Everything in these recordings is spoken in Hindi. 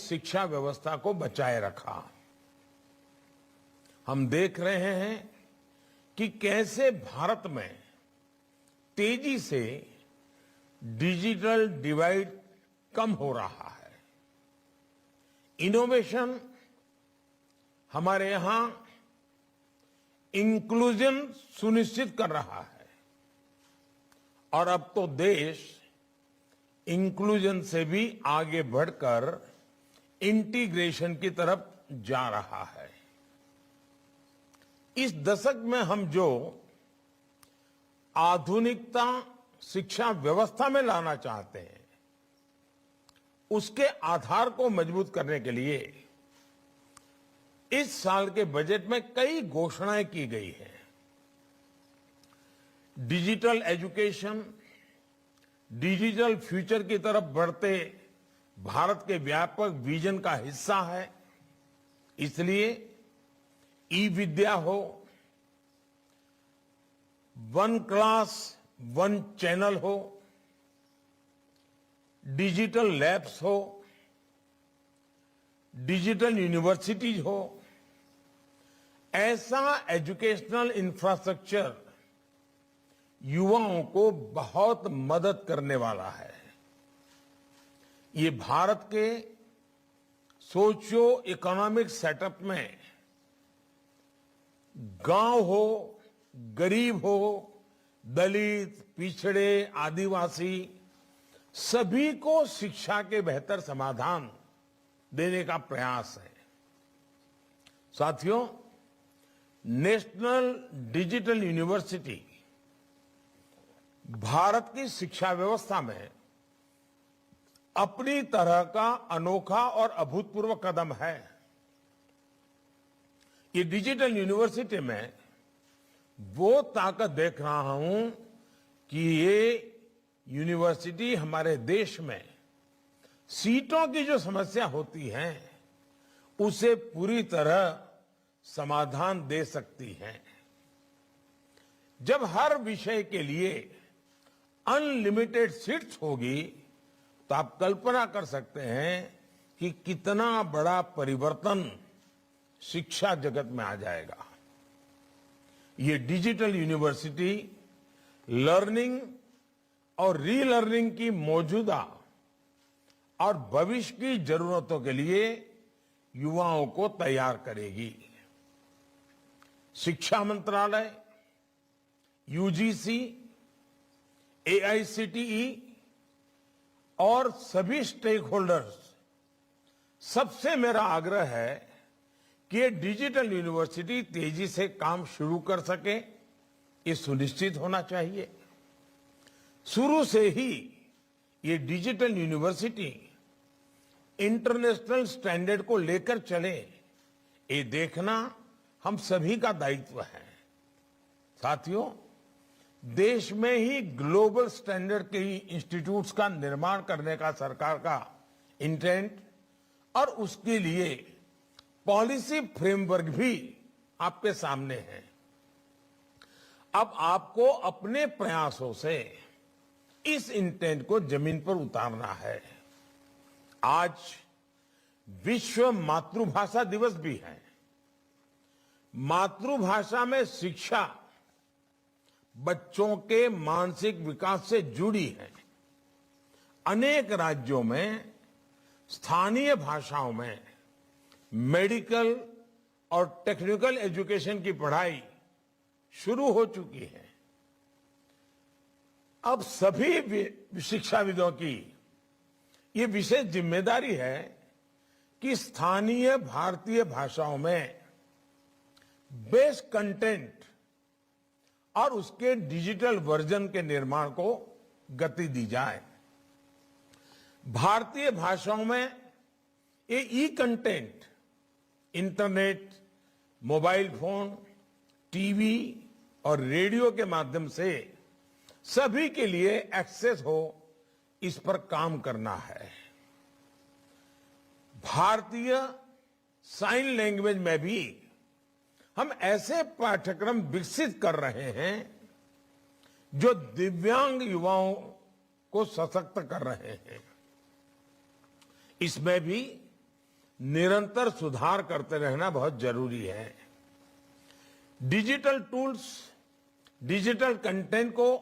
शिक्षा व्यवस्था को बचाए रखा। हम देख रहे हैं कि कैसे भारत में तेजी से डिजिटल डिवाइड कम हो रहा है। इनोवेशन हमारे यहां इंक्लूजन सुनिश्चित कर रहा है और अब तो देश इंक्लूजन से भी आगे बढ़कर इंटीग्रेशन की तरफ जा रहा है। इस दशक में हम जो आधुनिकता शिक्षा व्यवस्था में लाना चाहते हैं, उसके आधार को मजबूत करने के लिए इस साल के बजट में कई घोषणाएं की गई हैं। डिजिटल एजुकेशन डिजिटल फ्यूचर की तरफ बढ़ते भारत के व्यापक विजन का हिस्सा है। इसलिए ई विद्या हो, वन क्लास वन चैनल हो, डिजिटल लैब्स हो, डिजिटल यूनिवर्सिटीज हो, ऐसा एजुकेशनल इंफ्रास्ट्रक्चर युवाओं को बहुत मदद करने वाला है। ये भारत के सोशियो इकोनॉमिक सेटअप में गांव हो, गरीब हो, दलित, पिछड़े, आदिवासी सभी को शिक्षा के बेहतर समाधान देने का प्रयास है। साथियों, नेशनल डिजिटल यूनिवर्सिटी भारत की शिक्षा व्यवस्था में अपनी तरह का अनोखा और अभूतपूर्व कदम है। ये डिजिटल यूनिवर्सिटी में वो ताकत देख रहा हूं कि ये यूनिवर्सिटी हमारे देश में सीटों की जो समस्या होती है उसे पूरी तरह समाधान दे सकती है। जब हर विषय के लिए अनलिमिटेड सीट्स होगी तो आप कल्पना कर सकते हैं कि कितना बड़ा परिवर्तन शिक्षा जगत में आ जाएगा। ये डिजिटल यूनिवर्सिटी लर्निंग और रीलर्निंग की मौजूदा और भविष्य की जरूरतों के लिए युवाओं को तैयार करेगी। शिक्षा मंत्रालय, यूजीसी, एआईसीटीई और सभी स्टेक होल्डर्स, सबसे मेरा आग्रह है कि ये डिजिटल यूनिवर्सिटी तेजी से काम शुरू कर सके। ये सुनिश्चित होना चाहिए। शुरू से ही ये डिजिटल यूनिवर्सिटी इंटरनेशनल स्टैंडर्ड को लेकर चले, ये देखना हम सभी का दायित्व है। साथियों, देश में ही ग्लोबल स्टैंडर्ड के इंस्टीट्यूट्स का निर्माण करने का सरकार का इंटेंट और उसके लिए पॉलिसी फ्रेमवर्क भी आपके सामने है। अब आपको अपने प्रयासों से इस इंटेंट को जमीन पर उतारना है। आज विश्व मातृभाषा दिवस भी है। मातृभाषा में शिक्षा बच्चों के मानसिक विकास से जुड़ी है। अनेक राज्यों में स्थानीय भाषाओं में मेडिकल और टेक्निकल एजुकेशन की पढ़ाई शुरू हो चुकी है। अब सभी शिक्षाविदों की ये विशेष जिम्मेदारी है कि स्थानीय भारतीय भाषाओं में बेस्ट कंटेंट और उसके डिजिटल वर्जन के निर्माण को गति दी जाए। भारतीय भाषाओं में ये e content internet, mobile phone, TV और रेडियो के माध्यम से सभी के लिए एक्सेस हो, इस पर काम करना है। भारतीय साइन लैंग्वेज में भी हम ऐसे पाठ्यक्रम विकसित कर रहे हैं जो दिव्यांग युवाओं को सशक्त कर रहे हैं। इसमें भी निरंतर सुधार करते रहना बहुत जरूरी है। डिजिटल टूल्स, डिजिटल कंटेंट को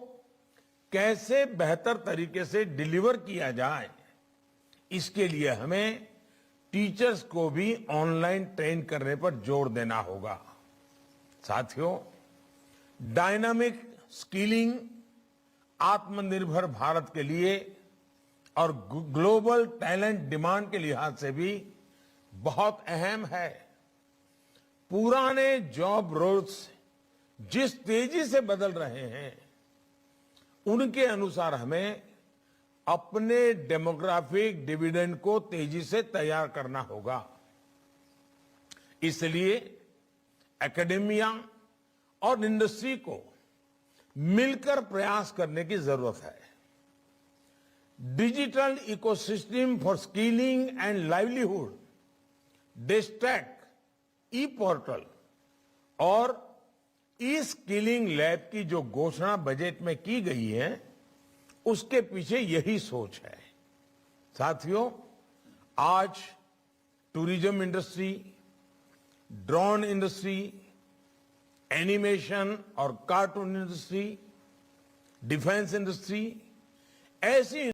कैसे बेहतर तरीके से डिलीवर किया जाए, इसके लिए हमें टीचर्स को भी ऑनलाइन ट्रेन करने पर जोर देना होगा। साथियों, डायनामिक स्किलिंग आत्मनिर्भर भारत के लिए और ग्लोबल टैलेंट डिमांड के लिहाज से भी बहुत अहम है। पुराने जॉब रोल्स जिस तेजी से बदल रहे हैं, उनके अनुसार हमें अपने डेमोग्राफिक डिविडेंड को तेजी से तैयार करना होगा। इसलिए एकेडेमिया और इंडस्ट्री को मिलकर प्रयास करने की जरूरत है। Digital ecosystem for skilling and livelihood, DESH Stack, e portal और ई स्किलिंग लैब की जो घोषणा बजट में की गई है, उसके पीछे यही सोच है। साथियों, आज tourism industry, drone industry, animation और कार्टून इंडस्ट्री, डिफेंस इंडस्ट्री, ऐसी